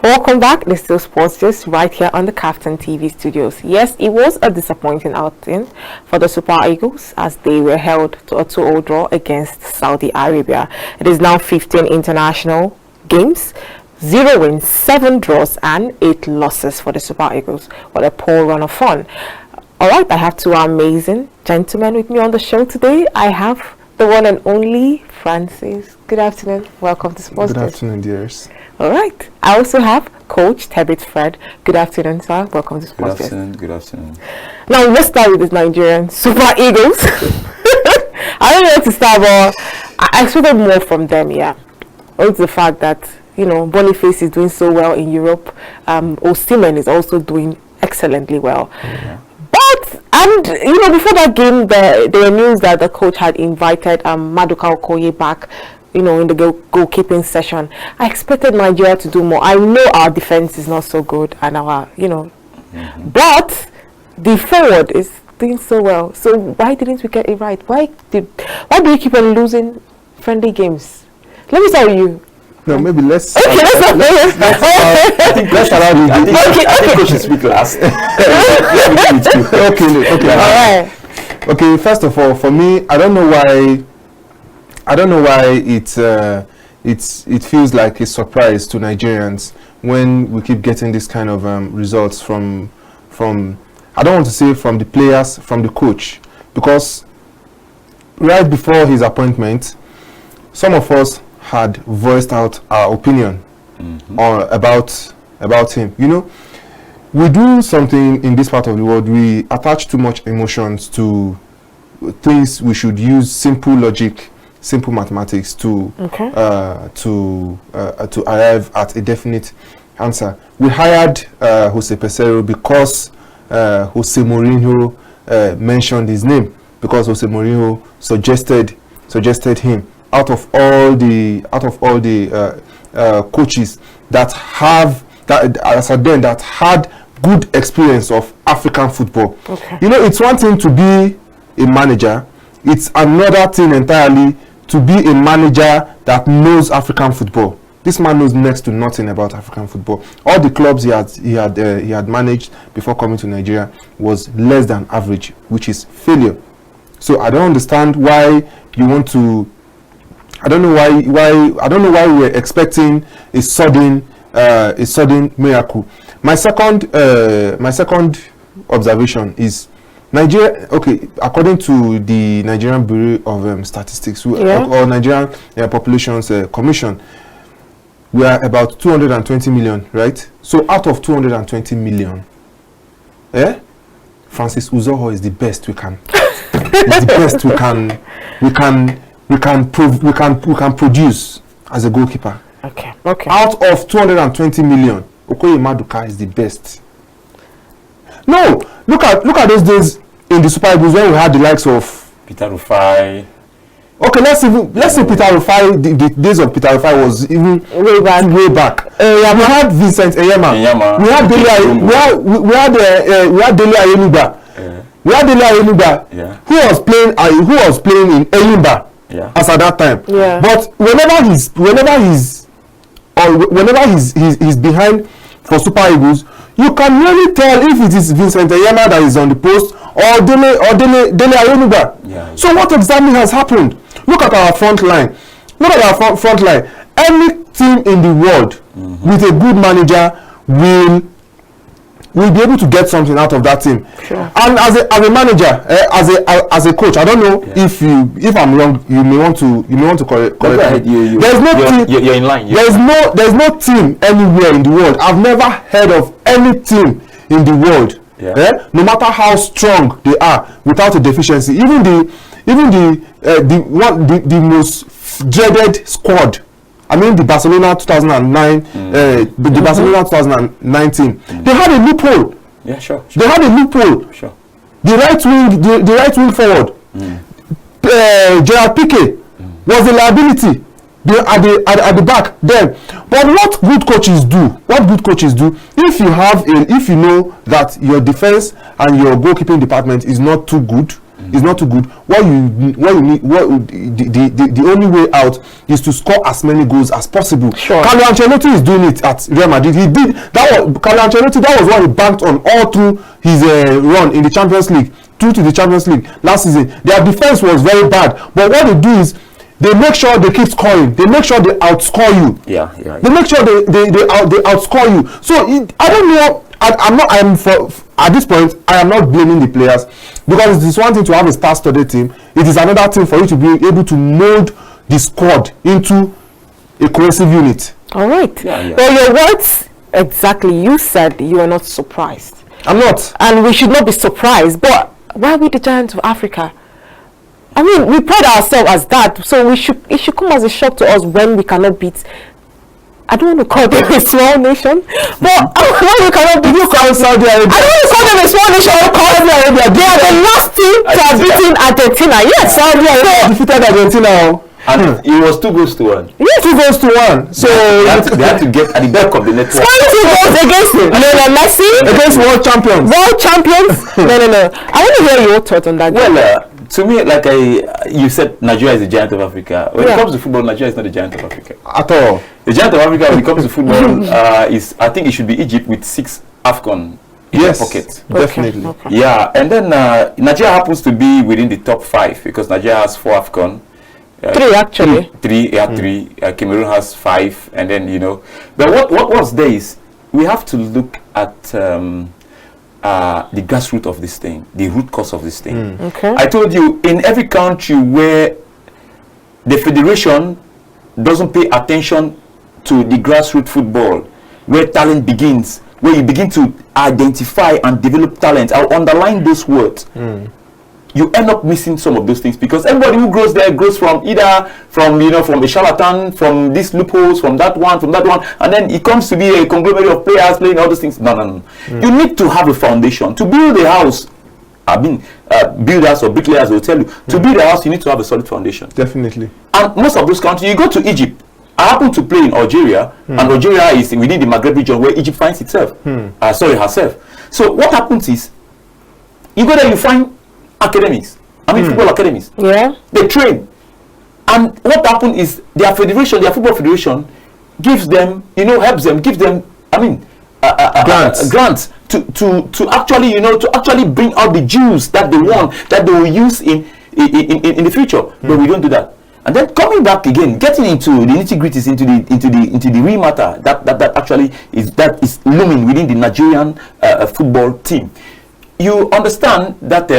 Welcome back. This is still Sports Just right here on the Captain TV studios. Yes, it was a disappointing outing for the Super Eagles as they were held to a 2-0 draw against Saudi Arabia. It is now 15 international games, 0 wins, 7 draws and 8 losses for the Super Eagles. What a poor run of fun. Alright, I have two amazing gentlemen with me on the show today. I have the one and only Francis. Good afternoon. Welcome to Sports Good afternoon, dears. All right. I also have Coach Tebit Fred. Good afternoon, sir. Welcome to Sports. Good afternoon. Good afternoon. Now let's start with the Nigerian Super Eagles. I don't know where to start, but I expected more from them. Yeah, also the fact that Boniface is doing so well in Europe. Osimhen is also doing excellently well. Yeah. And before that game, there were news that the coach had invited Maduka Okoye back. In the goalkeeping session. I expected Nigeria to do more. I know our defense is not so good, and our but the forward is doing so well. So why didn't we get it right? Why do we keep on losing friendly games? Let me start with you. No, maybe let's. Okay, I think we should speak last. Okay. All right. Okay. First of all, for me, I don't know why it feels like a surprise to Nigerians when we keep getting this kind of results from I don't want to say from the players, from the coach, because right before his appointment, some of us had voiced out our opinion about him. We do something in this part of the world. We attach too much emotions to things. We should use simple logic, simple mathematics to arrive at a definite answer. We hired Jose Peseiro because Jose Mourinho mentioned his name, because Jose Mourinho suggested him out of all the coaches that had good experience of African football. Okay. It's one thing to be a manager. It's another thing entirely to be a manager that knows African football. This man knows next to nothing about African football. All the clubs he had managed before coming to Nigeria was less than average, which is failure. So I don't understand why you want to. I don't know why we were expecting a sudden miracle. My second observation is Nigeria. Okay, according to the Nigerian Bureau of Statistics or Nigerian Populations Commission, we are about 220 million, right? So out of 220 million, Francis Uzoho is the best we can. Is the best we can produce as a goalkeeper. Okay. Out of 220 million, Okoye Maduka is the best. No, look at those days in the Super Eagles when we had the likes of Peter Rufai. Okay, let's say Peter Rufai. The days of Peter Rufai was even way back. We had Vincent Eyema. We had Dele Ayenuba. We had Dele Ayenuba, who was playing in Eyimba as at that time. Yeah. But whenever he's behind for Super Eagles, you can really tell if it is Vincent Eyema that is on the post or Dele Ayenuba. Yeah. So what exactly has happened? Look at our front line. Any team in the world with a good manager will be able to get something out of that team. Sure. And as a manager, as a coach, I don't know if I'm wrong. You may want to correct me. You're in line. There's no team anywhere in the world. I've never heard of any team in the world. No matter how strong they are, without a deficiency. Even the most dreaded squad. I mean the Barcelona 2009, the Barcelona 2019. They had a loophole. Yeah, sure. They had a loophole. Sure. The right wing forward, Gerard Piqué, was a liability at the back then. But what good coaches do, if you know that your defense and your goalkeeping department is not too good, is not too good. The only way out is to score as many goals as possible. Sure. Carlo Ancelotti is doing it at Real Madrid. He did that. Carlo Ancelotti, that was what he banked on all through his run in the Champions League, through to the Champions League last season. Their defense was very bad, but what they do is they make sure they keep scoring. They make sure they outscore you. Yeah. They make sure they outscore you. So I don't know. At this point, I am not blaming the players, because it is one thing to have a star-studded team. It is another thing for you to be able to mold the squad into a cohesive unit. All right. Yeah. Well, your words exactly. You said you are not surprised. I'm not. And we should not be surprised. But why are we the giants of Africa? I mean, we pride ourselves as that, so it should come as a shock to us when we cannot beat. I don't want to call them a small nation, but when we cannot beat Saudi Arabia. I don't want to call them a small nation. I call Saudi Arabia. They are the last team to have beaten Argentina. Yes, Saudi Arabia Defeated Argentina. And it was 2-1. Yes, 2-1. So they had to get at the back of the network. 2 goals against Lionel Messi, against world champions. No. I want to hear your thoughts on that. Well, to me, like you said, Nigeria is the giant of Africa. When it comes to football, Nigeria is not the giant of Africa At all. The giant of Africa when it comes to football is, I think it should be Egypt with 6 AFCON in their pocket. Definitely. Okay. Yeah, and then Nigeria happens to be within the top 5 because Nigeria has 4 AFCON. 3 actually. 3. Cameroon has 5, and then But what was there is we have to look at the grassroots of this thing, the root cause of this thing. Okay. I told you, in every country where the federation doesn't pay attention to the grassroots football, where talent begins, where you begin to identify and develop talent, I'll underline those words. You end up missing some of those things, because everybody who grows there grows from either from a charlatan, from these loopholes, from that one, and then it comes to be a conglomerate of players playing all those things. No. You need to have a foundation to build a house. Builders or bricklayers will tell you to build a house you need to have a solid foundation. Definitely. And most of those countries, you go to Egypt. I happen to play in Algeria, and Algeria is within the Maghreb region where Egypt finds itself. Herself. So what happens is, you go there, you find academies. Football academies. Yeah. They train, and what happens is their football federation gives them, helps them, gives them, grants to actually bring out the juice that they want, that they will use in the future. But we don't do that. And then coming back again, getting into the nitty-gritties, into the real matter that actually is looming within the Nigerian football team. You understand that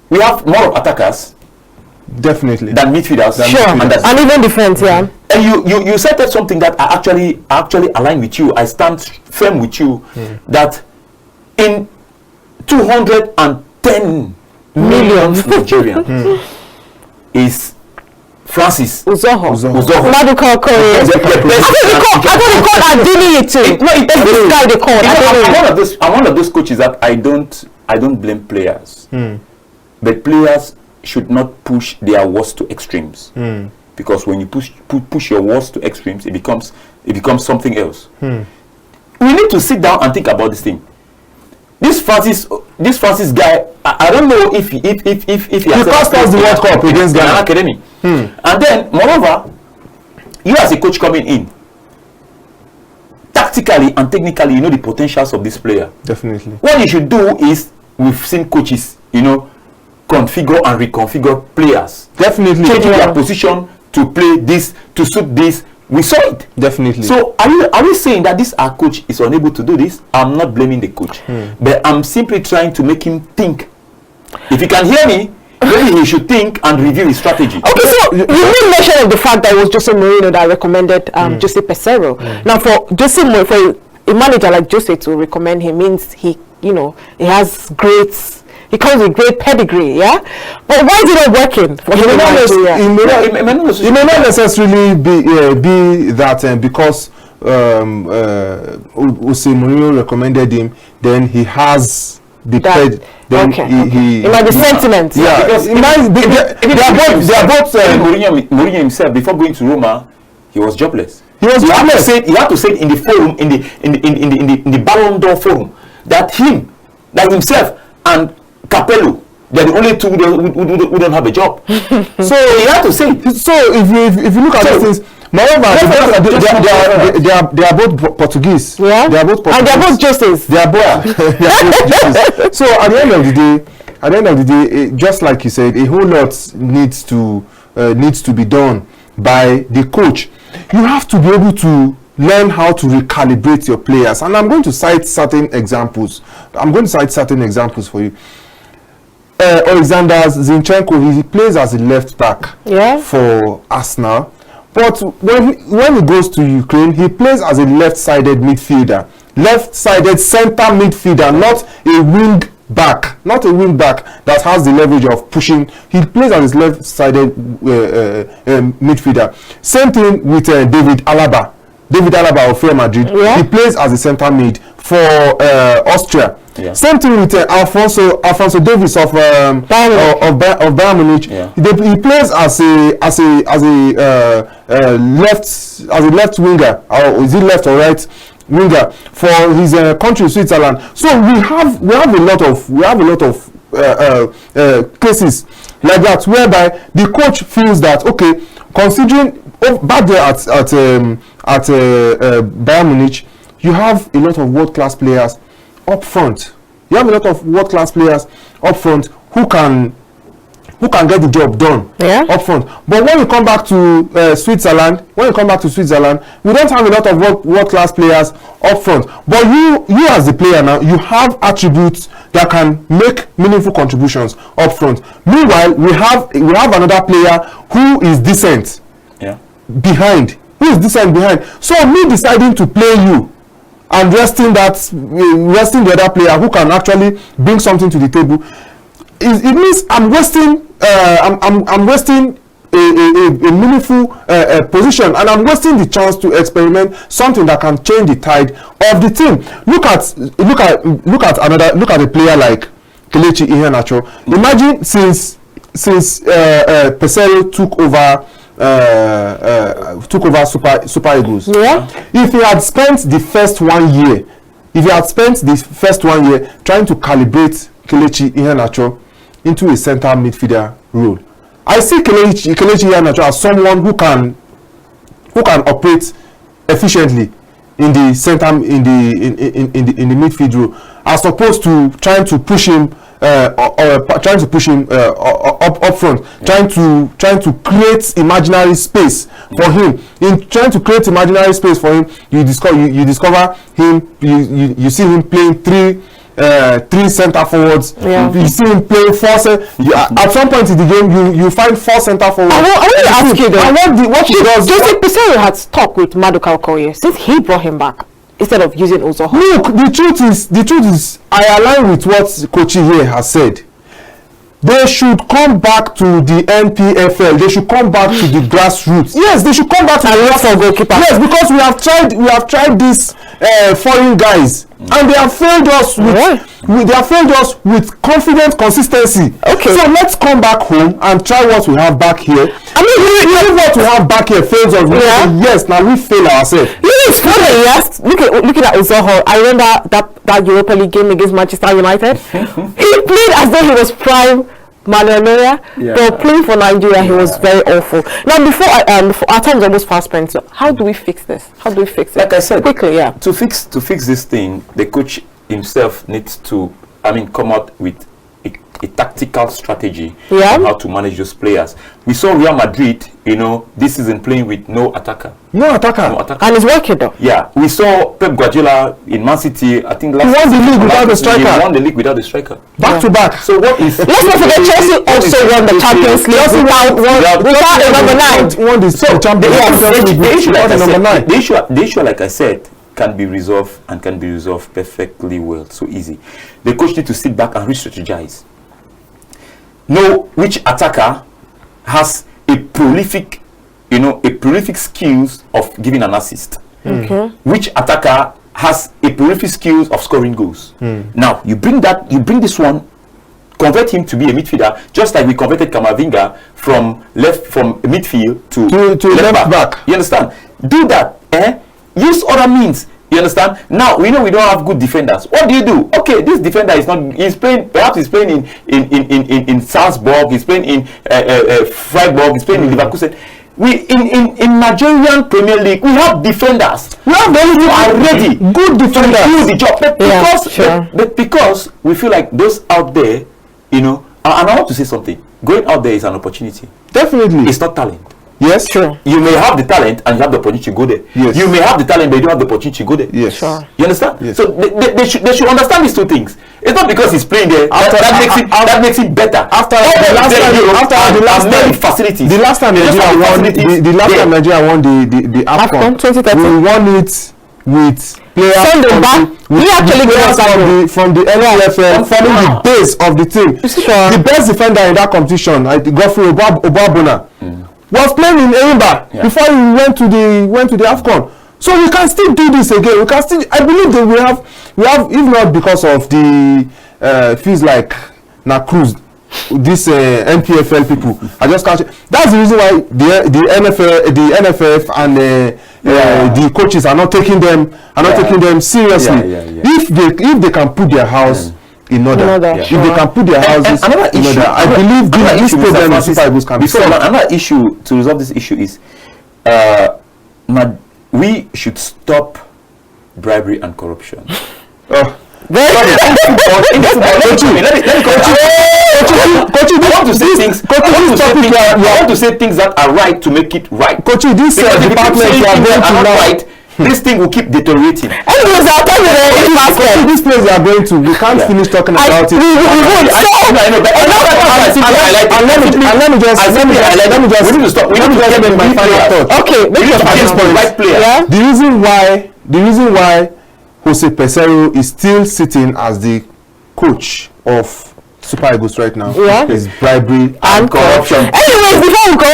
we have more attackers, definitely, than midfielders. Sure, and even defense, yeah. And you said that something that I actually align with you. I stand firm with you that in 210 million Nigerians is Francis Uzoho. Medical I don't recall Adini too. No, it's this guy they call. I'm one of those coaches that I don't blame players, but players should not push their worst to extremes, because when you push your worst to extremes, it becomes something else. We need to sit down and think about this thing. This Francis guy, I don't know if he cost us the World Cup against Ghana academy. And then, moreover, you as a coach coming in, tactically and technically, you know the potentials of this player. Definitely. What you should do is, we've seen coaches, configure and reconfigure players. Definitely. Changing their position to play this, to suit this. We saw it. Definitely. So are we saying that this our coach is unable to do this? I'm not blaming the coach, but I'm simply trying to make him think. If he can hear me, maybe he should think and review his strategy. Okay, so you made mention of the fact that it was Jose Mourinho that recommended Jose Peseiro. Now, for Jose Mourinho, for a manager like Jose to recommend him means he has he comes with great pedigree, yeah? But why is it not working for him? It may not necessarily be that because Jose Mourinho recommended him, then he has the he might be sentiment. Yeah, because they are both Mourinho himself, before going to Roma, he was jobless. He had to say it in the forum, in the Ballon d'Or forum, that himself and Capello, They're the only two who don't have a job. So you have to say. So if you look at these things, moreover, they are both Portuguese. Yeah. They are both Portuguese. And they are both justices. They are both justices. So at the end of the day, just like you said, a whole lot needs to be done by the coach. You have to be able to learn how to recalibrate your players, and I'm going to cite certain examples. For you. Alexander Zinchenko, he plays as a left back for Arsenal, but when he goes to Ukraine, he plays as a left-sided midfielder, left-sided center midfielder, not a wing back that has the leverage of pushing. He plays as a left-sided midfielder. Same thing with David Alaba of Real Madrid. He plays as a center mid for Austria. Same thing with Alfonso Davies of Bayern Munich. He plays as a left winger, or is it left or right winger for his country, Switzerland. So we have a lot of cases like that, whereby the coach feels that, okay, considering back there at Bayern Munich, you have a lot of world-class players up front. You have a lot of world-class players up front who can get the job done up front. But when you come back to Switzerland, we don't have a lot of world-class players up front. But you as the player now, you have attributes that can make meaningful contributions up front. Meanwhile, we have another player who is decent behind. So me deciding to play you and resting the other player who can actually bring something to the table, it means I'm wasting a meaningful position, and I'm wasting the chance to experiment something that can change the tide of the team. Look at a player like Kelechi Iheanacho. Imagine since Pesero took over Super Eagles. If he had spent the first 1 year, trying to calibrate Kelechi Iheanacho into a center midfielder role, I see Kelechi Iheanacho as someone who can operate efficiently in the center, in the midfield role, as opposed to trying to push him up front, trying to create imaginary space for him. In trying to create imaginary space for him, you discover him. You see him playing three center forwards. You see him playing at some point in the game, you find 4 center forwards. I want to ask you though, what he does. Jose Pesaro had stuck with Maduka Okoye since he brought him back, instead of using Ozoho. Look, the truth is, I align with what Kochi here has said. They should come back to the NPFL. They should come back to the grassroots. Yes, they should come back to the grassroots. Yes, because we have tried these foreign guys, and they have failed us with confident consistency. Okay. So let's come back home and try what we have back here. I mean, even what we have back here fails us. Yes, now we fail ourselves. It's funny. Yes, looking at Ozoho, I remember that Europa League game against Manchester United. He played as though he was prime Manuel Neuer, but playing for Nigeria, he was very awful. Now, before our time is almost fast spent, so how do we fix this? Like I said, quickly, to fix this thing, the coach himself needs to, come out with a tactical strategy on how to manage those players. We saw Real Madrid, this season playing with no attacker. No attacker. And it's working though. Yeah, we saw Pep Guardiola in Man City. I think he won the league without the striker. He won the league without the striker. Back to back. So what is? Let's not forget Chelsea also won the Champions League without a number 9. Won the Champions League. The issue, like I said, can be resolved and can be resolved perfectly well. So easy. The coach needs to sit back and re-strategize. Know which attacker has a prolific skills of giving an assist. Okay. Which attacker has a prolific skills of scoring goals. Now you bring this one, convert him to be a midfielder, just like we converted Kamavinga from midfield to left back. You understand? Do that. Use other means. You understand? Now we know we don't have good defenders. What do? Okay, this defender is not. He's playing. Perhaps he's playing in Salzburg. He's playing in Freiburg. He's playing in Leverkusen. We in Nigerian Premier League we have defenders. We have those who are ready, good defenders to do the job. But because we feel like those out there, you know, and I want to say something. Going out there is an opportunity. Definitely, it's not talent. Yes, sure. You may have the talent and you have the opportunity to go there. Yes. You may have the talent but you don't have the opportunity to go there. Yes. Sure. You understand? Yes. So they should understand these two things. It's not because he's playing there that makes it better. After the last time facilities. The last time Nigeria won the AFCON 2013. we won it with players from the NPFL forming the base of the team. Sure. The best defender in that competition, Godfrey Obabona, was playing in Eimba before he went to the AFCON. So we can still do this again. We can still. I believe that we have if not because of the fees like Cruz, this NPFL people. I just can't. That's the reason why the NFF and the coaches are not taking them seriously. If they can put their house in order, if they can put their houses in order, I believe this problem in Super Eagles can be solved. Another issue to resolve this issue is we should stop bribery and corruption. I want to say things that are right to make it right. This this thing will keep deteriorating. Anyways, I'll tell you this place we are going to, we can't finish talking about it. Let me just make my final thought. Okay, make your right player. The reason why Jose Peseiro is still sitting as the coach of Super Eagles right now is bribery and corruption. Anyways, before we go,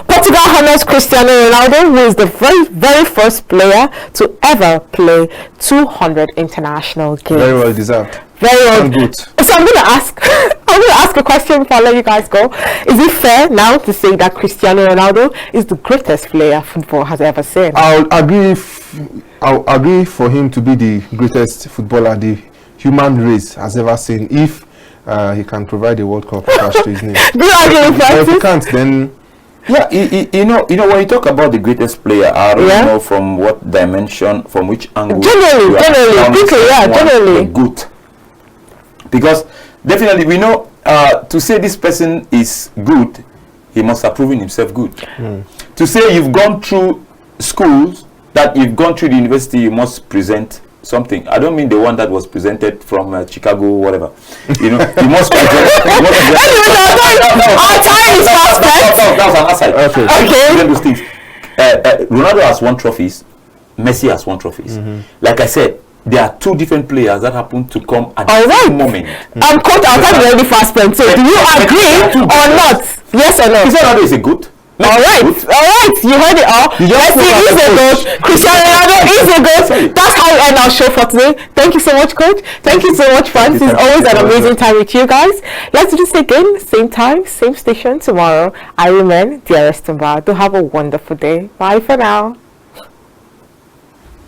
Portugal honors Cristiano Ronaldo, who is the very first player to ever play 200 international games. Very well deserved. Very well. Good. So I'm going to ask a question before I let you guys go. Is it fair now to say that Cristiano Ronaldo is the greatest player football has ever seen? I'll agree for him to be the greatest footballer the human race has ever seen if he can provide a World Cup attached to his name. Do you agree with that? If he can't, then you know when you talk about the greatest player, I don't know from what dimension, from which angle. Generally, good. Because definitely we know to say this person is good, he must have proven himself good. To say you've gone through schools, that you've gone through the university, you must present something. I don't mean the one that was presented from Chicago, whatever. You know, you must present. That was an aside. Okay. Those things. Ronaldo has won trophies. Messi has won trophies. Like I said, there are two different players that happen to come at the same moment. Coach, I'll tell you very fast then. So, do you agree or not? Yes or no? Ronaldo is a good. All right, you heard it all. Messi is a goat. Cristiano Ronaldo is a goat. That's how we end our show for today. Thank you so much, Coach. Thank you so much, friends. It's always an amazing time with you guys. Let's do this again, same time, same station tomorrow. I remain dearest Tumba. Do have a wonderful day. Bye for now.